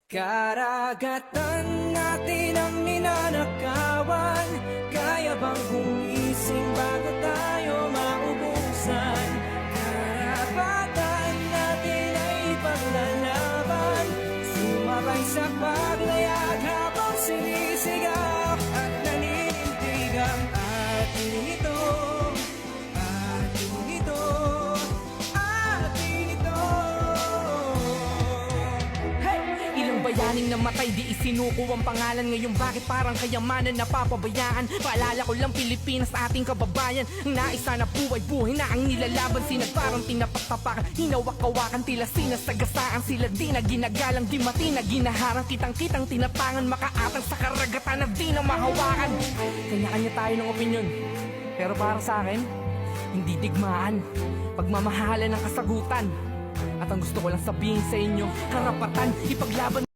Karagatan natin ang ninanakawan. Kaya bang gumising bago tayo maubusan? Karapatan natin ay ipaglalaban. Sumabay sa paglayag habang sinisigaw at naninindig ang ating ito. Ating ito. Ating ito. Ilang bayaning namatay, di isinuko ang pangalan. Ngayon bakit parang kayamanan napapabayaan? Paalala ko lang, Pilipinas ating kababayan. Ang naisa na buhay-buhay na ang nilalaban. Sinagparang tinapak-tapakan, hinawak-kawakan, tila sinasagasaan. Sila di na ginagalang, di mati na ginaharang. Kitang-kitang tinatangan, makaatang sa karagatan na di na mahawakan. Kanya-kanya tayo ng opinyon, pero para sa akin, hindi digmaan, pagmamahalan ng kasagutan. At ang gusto ko lang sabihin sa inyo, karapatan, ipaglaban